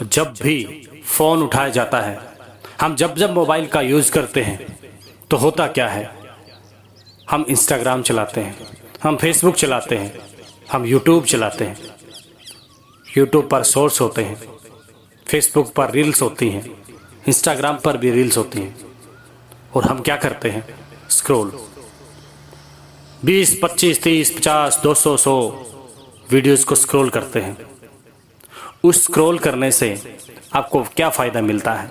जब भी फ़ोन उठाया जाता है, हम जब जब मोबाइल का यूज़ करते हैं तो होता क्या है, हम इंस्टाग्राम चलाते हैं, हम फेसबुक चलाते हैं, हम यूट्यूब चलाते हैं। यूट्यूब पर शॉर्ट्स होते हैं, फेसबुक पर रील्स होती हैं, इंस्टाग्राम पर भी रील्स होती हैं। और हम क्या करते हैं, स्क्रॉल 20, 25, 30, 50, 200, 100 वीडियोस को स्क्रॉल करते हैं। उस स्क्रॉल करने से आपको क्या फ़ायदा मिलता है,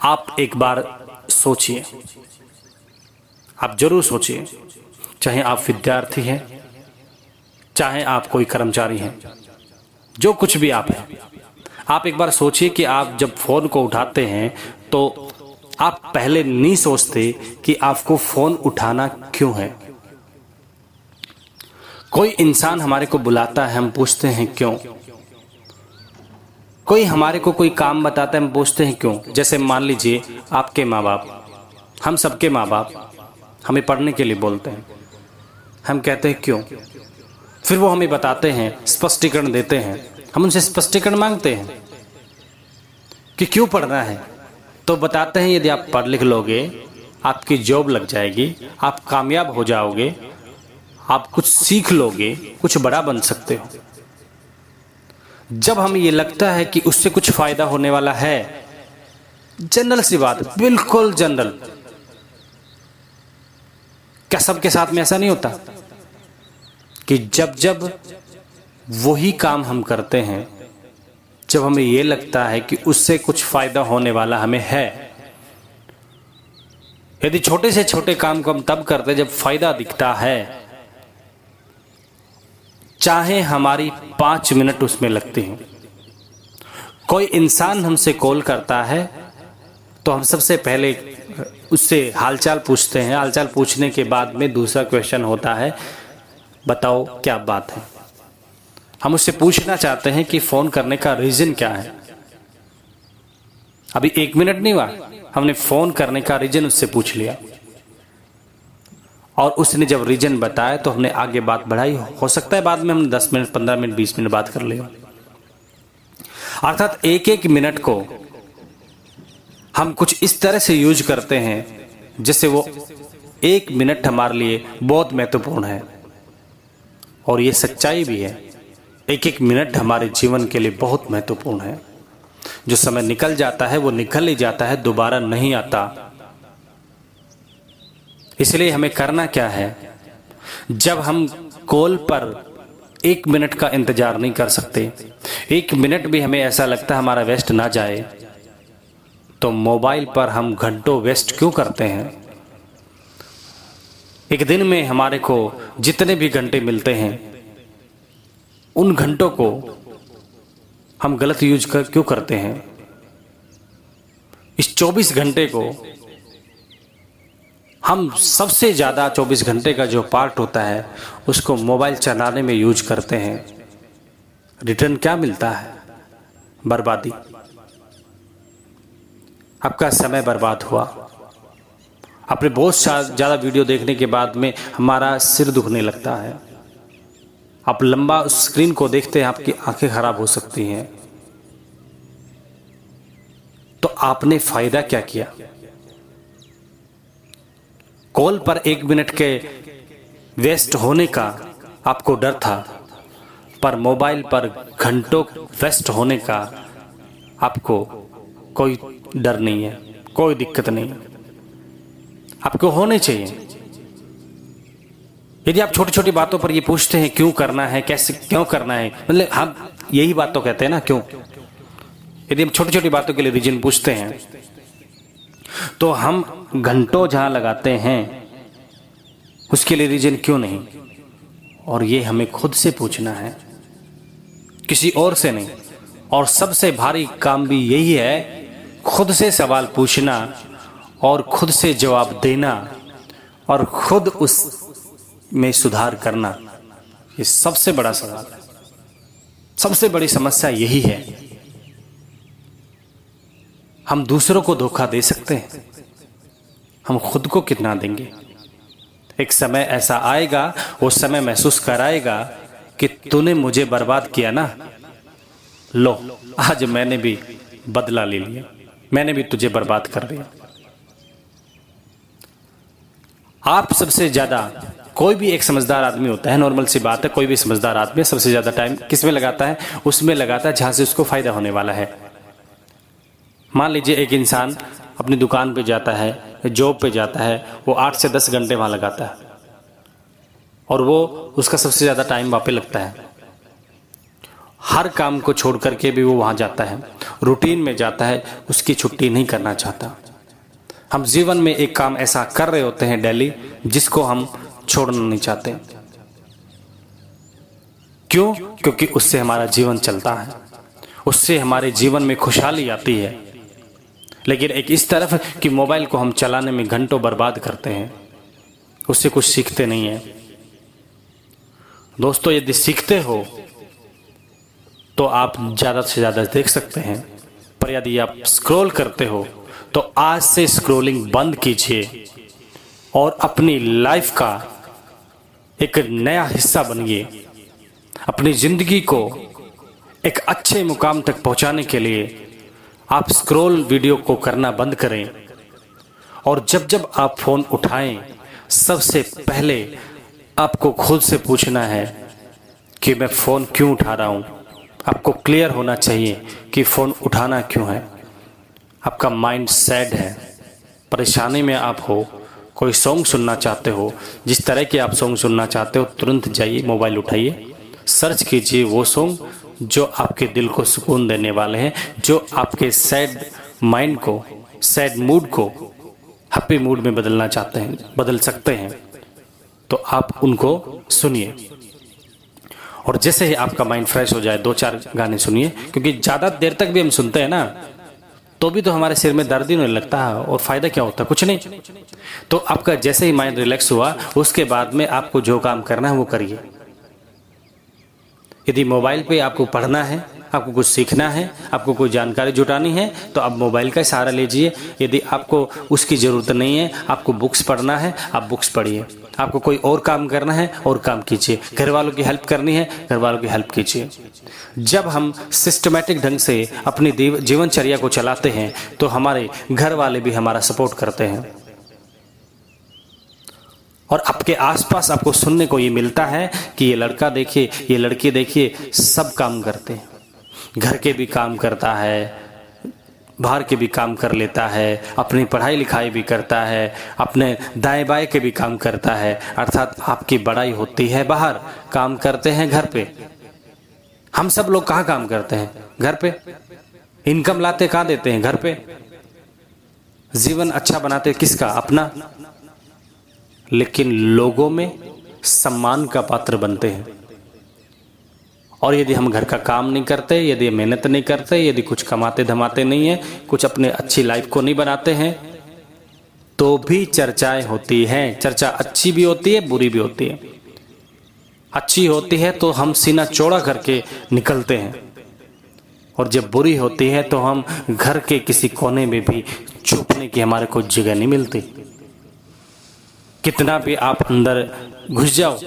आप एक बार सोचिए, आप जरूर सोचिए। चाहे आप विद्यार्थी हैं, चाहे आप कोई कर्मचारी हैं, जो कुछ भी आप हैं, आप एक बार सोचिए कि आप जब फ़ोन को उठाते हैं तो आप पहले नहीं सोचते कि आपको फ़ोन उठाना क्यों है। कोई इंसान हमारे को बुलाता है, हम पूछते हैं क्यों। कोई हमारे को कोई काम बताता है, हम पूछते हैं क्यों। जैसे मान लीजिए आपके माँ बाप, हम सबके माँ बाप हमें पढ़ने के लिए बोलते हैं, हम कहते हैं क्यों। फिर वो हमें बताते हैं, स्पष्टीकरण देते हैं, हम उनसे स्पष्टीकरण मांगते हैं कि क्यों पढ़ना है। तो बताते हैं यदि आप पढ़ लिख लोगे आपकी जॉब लग जाएगी, आप कामयाब हो जाओगे, आप कुछ सीख लोगे, कुछ बड़ा बन सकते हो। जब हमें ये लगता है कि उससे कुछ फायदा होने वाला है, जनरल सी बात, बिल्कुल जनरल, क्या सबके साथ में ऐसा नहीं होता कि जब जब वही काम हम करते हैं, जब हमें ये लगता है कि उससे कुछ फायदा होने वाला हमें है, यदि छोटे से छोटे काम को हम तब करते जब फायदा दिखता है, चाहे हमारी 5 मिनट उसमें लगते हैं। कोई इंसान हमसे कॉल करता है तो हम सबसे पहले उससे हालचाल पूछते हैं। हालचाल पूछने के बाद में दूसरा क्वेश्चन होता है, बताओ क्या बात है। हम उससे पूछना चाहते हैं कि फ़ोन करने का रीज़न क्या है। अभी 1 मिनट नहीं हुआ, हमने फ़ोन करने का रीज़न उससे पूछ लिया और उसने जब रीज़न बताया तो हमने आगे बात बढ़ाई। हो सकता है बाद में हम 10 मिनट, 15 मिनट, 20 मिनट बात कर ले। अर्थात एक एक मिनट को हम कुछ इस तरह से यूज करते हैं जैसे वो 1 मिनट हमारे लिए बहुत महत्वपूर्ण है। और ये सच्चाई भी है, एक एक मिनट हमारे जीवन के लिए बहुत महत्वपूर्ण है। जो समय निकल जाता है वो निकल ही जाता है, दोबारा नहीं आता। इसलिए हमें करना क्या है, जब हम कॉल पर 1 मिनट का इंतजार नहीं कर सकते, 1 मिनट भी हमें ऐसा लगता है हमारा वेस्ट ना जाए, तो मोबाइल पर हम घंटों वेस्ट क्यों करते हैं। एक दिन में हमारे को जितने भी घंटे मिलते हैं, उन घंटों को हम गलत यूज क्यों करते हैं। इस 24 घंटे को हम सबसे ज़्यादा 24 घंटे का जो पार्ट होता है उसको मोबाइल चलाने में यूज करते हैं। रिटर्न क्या मिलता है, बर्बादी। आपका समय बर्बाद हुआ। अपने बहुत ज़्यादा वीडियो देखने के बाद में हमारा सिर दुखने लगता है। आप लंबा स्क्रीन को देखते हैं, आपकी आंखें खराब हो सकती हैं। तो आपने फायदा क्या किया। कॉल पर 1 मिनट के वेस्ट होने का आपको डर था, पर मोबाइल पर घंटों वेस्ट होने का आपको कोई डर नहीं है, कोई दिक्कत नहीं है। आपको होने चाहिए। यदि आप छोटी छोटी बातों पर ये पूछते हैं क्यों करना है, कैसे क्यों करना है, मतलब हम यही बात तो कहते हैं ना, क्यों। यदि हम छोटी छोटी बातों के लिए रीजन पूछते हैं तो हम घंटों जहां लगाते हैं उसके लिए रीजन क्यों नहीं। और ये हमें खुद से पूछना है, किसी और से नहीं। और सबसे भारी काम भी यही है, खुद से सवाल पूछना और खुद से जवाब देना और खुद उस में सुधार करना। ये सबसे बड़ा सवाल है, सबसे बड़ी समस्या यही है। हम दूसरों को धोखा दे सकते हैं, हम खुद को कितना देंगे। एक समय ऐसा आएगा, उस समय महसूस कराएगा कि तूने मुझे बर्बाद किया ना। लो आज मैंने भी बदला ले लिया, मैंने भी तुझे बर्बाद कर दिया। आप सबसे ज्यादा, कोई भी एक समझदार आदमी होता है, नॉर्मल सी बात है, कोई भी समझदार आदमी सबसे ज्यादा टाइम किस में लगाता है? उसमें लगाता है जहां से उसको फायदा होने वाला है। मान लीजिए एक इंसान अपनी दुकान पे जाता है, जॉब पे जाता है, वो 8 से 10 घंटे वहां लगाता है और वो उसका सबसे ज्यादा टाइम वहां पे लगता है। हर काम को छोड़ करके भी वो वहां जाता है, रूटीन में जाता है, उसकी छुट्टी नहीं करना चाहता। हम जीवन में एक काम ऐसा कर रहे होते हैं डेली जिसको हम छोड़ना नहीं चाहते। क्यों? क्योंकि उससे हमारा जीवन चलता है, उससे हमारे जीवन में खुशहाली आती है। लेकिन एक इस तरफ कि मोबाइल को हम चलाने में घंटों बर्बाद करते हैं, उससे कुछ सीखते नहीं है। दोस्तों, यदि सीखते हो तो आप ज्यादा से ज्यादा देख सकते हैं, पर यदि आप स्क्रॉल करते हो तो आज से स्क्रॉलिंग बंद कीजिए और अपनी लाइफ का एक नया हिस्सा बनिए। अपनी जिंदगी को एक अच्छे मुकाम तक पहुंचाने के लिए आप स्क्रॉल वीडियो को करना बंद करें। और जब जब आप फोन उठाएं, सबसे पहले आपको खुद से पूछना है कि मैं फोन क्यों उठा रहा हूं। आपको क्लियर होना चाहिए कि फोन उठाना क्यों है। आपका माइंड सैड है, परेशानी में आप हो, कोई सॉन्ग सुनना चाहते हो, जिस तरह के आप सॉन्ग सुनना चाहते हो, तुरंत जाइए मोबाइल उठाइए, सर्च कीजिए वो सॉन्ग जो आपके दिल को सुकून देने वाले हैं, जो आपके सैड माइंड को, सैड मूड को हैप्पी मूड में बदलना चाहते हैं, बदल सकते हैं। तो आप उनको सुनिए और जैसे ही आपका माइंड फ्रेश हो जाए 2-4 गाने सुनिए, क्योंकि ज़्यादा देर तक भी हम सुनते हैं ना तो भी तो हमारे सिर में दर्द ही नहीं लगता है और फायदा क्या होता है? कुछ नहीं। तो आपका जैसे ही माइंड रिलैक्स हुआ, उसके बाद में आपको जो काम करना है वो करिए। यदि मोबाइल पे आपको पढ़ना है, आपको कुछ सीखना है, आपको कोई जानकारी जुटानी है, तो आप मोबाइल का सहारा लीजिए। यदि आपको उसकी ज़रूरत नहीं है, आपको बुक्स पढ़ना है, आप बुक्स पढ़िए। आपको कोई और काम करना है और काम कीजिए। घर वालों की हेल्प करनी है, घर वालों की हेल्प कीजिए। जब हम सिस्टमैटिक ढंग से अपनी जीवनचर्या को चलाते हैं तो हमारे घर वाले भी हमारा सपोर्ट करते हैं और आपके आसपास आपको सुनने को ये मिलता है कि ये लड़का देखिए, ये लड़की देखिए, सब काम करते हैं, घर के भी काम करता है, बाहर के भी काम कर लेता है, अपनी पढ़ाई लिखाई भी करता है, अपने दाएं बाएं के भी काम करता है। अर्थात आपकी बड़ाई होती है बाहर, काम करते हैं घर पे। हम सब लोग कहाँ काम करते हैं? घर पे। इनकम लाते कहाँ देते हैं? घर पे। जीवन अच्छा बनाते किसका? अपना। लेकिन लोगों में सम्मान का पात्र बनते हैं। और यदि हम घर का काम नहीं करते, यदि मेहनत नहीं करते, यदि कुछ कमाते धमाते नहीं है, कुछ अपने अच्छी लाइफ को नहीं बनाते हैं, तो भी चर्चाएं होती हैं। चर्चा अच्छी भी होती है, बुरी भी होती है। अच्छी होती है तो हम सीना चौड़ा करके निकलते हैं, और जब बुरी होती है तो हम घर के किसी कोने में भी छुपने की हमारे को जगह नहीं मिलती। कितना भी आप अंदर घुस जाओ,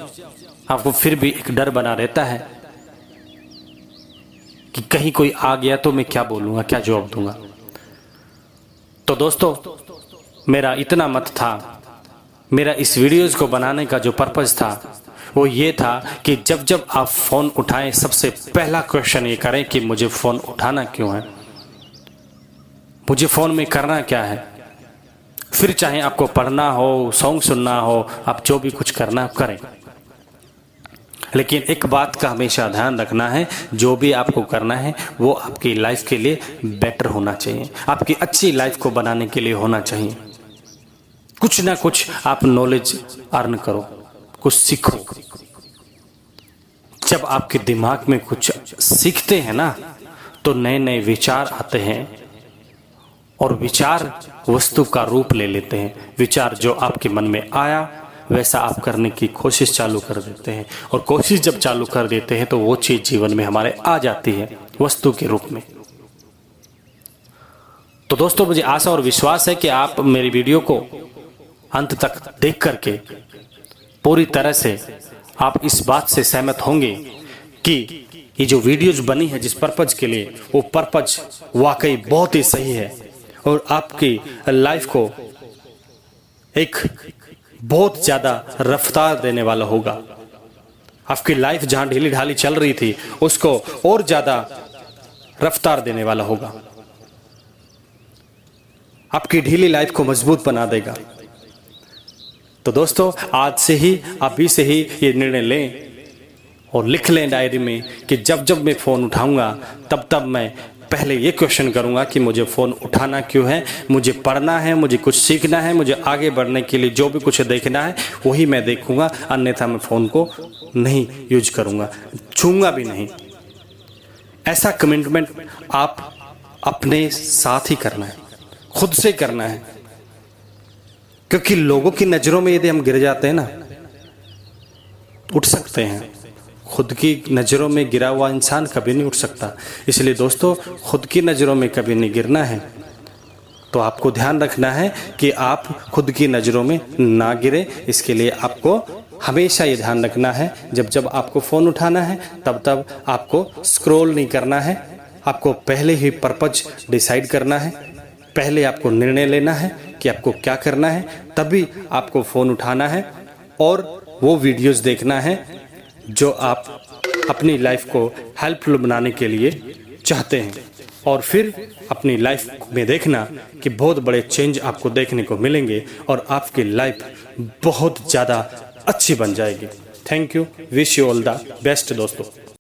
आपको फिर भी एक डर बना रहता है कि कहीं कोई आ गया तो मैं क्या बोलूंगा, क्या जवाब दूंगा। तो दोस्तों, मेरा इतना मत था, मेरा इस वीडियोस को बनाने का जो पर्पस था वो ये था कि जब जब आप फोन उठाएं, सबसे पहला क्वेश्चन ये करें कि मुझे फोन उठाना क्यों है, मुझे फोन में करना क्या है। फिर चाहे आपको पढ़ना हो, सॉन्ग सुनना हो, आप जो भी कुछ करना करें, लेकिन एक बात का हमेशा ध्यान रखना है, जो भी आपको करना है वो आपकी लाइफ के लिए बेटर होना चाहिए, आपकी अच्छी लाइफ को बनाने के लिए होना चाहिए। कुछ ना कुछ आप नॉलेज अर्न करो, कुछ सीखो। जब आपके दिमाग में कुछ सीखते हैं ना, तो नए नए विचार आते हैं और विचार वस्तु का रूप ले लेते हैं। विचार जो आपके मन में आया वैसा आप करने की कोशिश चालू कर देते हैं, और कोशिश जब चालू कर देते हैं तो वो चीज जीवन में हमारे आ जाती है वस्तु के रूप में। तो दोस्तों, मुझे आशा और विश्वास है कि आप मेरी वीडियो को अंत तक देख करके पूरी तरह से आप इस बात से सहमत होंगे कि ये जो वीडियोज बनी है जिस पर्पज के लिए, वो पर्पज वाकई बहुत ही सही है और आपकी लाइफ को एक बहुत ज़्यादा रफ्तार देने वाला होगा। आपकी लाइफ जहाँ ढीली ढाली चल रही थी उसको और ज़्यादा रफ्तार देने वाला होगा, आपकी ढीली लाइफ को मजबूत बना देगा। तो दोस्तों, आज से ही, अभी से ही ये निर्णय लें और लिख लें डायरी में कि जब जब मैं फ़ोन उठाऊंगा तब तब मैं पहले ये क्वेश्चन करूंगा कि मुझे फ़ोन उठाना क्यों है, मुझे पढ़ना है, मुझे कुछ सीखना है, मुझे आगे बढ़ने के लिए जो भी कुछ देखना है वही मैं देखूंगा, अन्यथा मैं फ़ोन को नहीं यूज करूंगा, छूंगा भी नहीं। ऐसा कमिटमेंट आप अपने साथ ही करना है, खुद से करना है, क्योंकि लोगों की नज़रों में यदि हम गिर जाते हैं ना, उठ सकते हैं, खुद की नज़रों में गिरा हुआ इंसान कभी नहीं उठ सकता। इसलिए दोस्तों, खुद की नज़रों में कभी नहीं गिरना है। तो आपको ध्यान रखना है कि आप खुद की नज़रों में ना गिरे। इसके लिए आपको हमेशा ये ध्यान रखना है, जब जब आपको फ़ोन उठाना है तब तब आपको स्क्रॉल नहीं करना है। आपको पहले ही पर्पज डिसाइड करना है, पहले आपको निर्णय लेना है कि आपको क्या करना है, तभी आपको फ़ोन उठाना है और वो वीडियोस देखना है जो आप अपनी लाइफ को हेल्पफुल बनाने के लिए चाहते हैं। और फिर अपनी लाइफ में देखना कि बहुत बड़े चेंज आपको देखने को मिलेंगे और आपकी लाइफ बहुत ज़्यादा अच्छी बन जाएगी। Thank you, wish you all the best दोस्तों।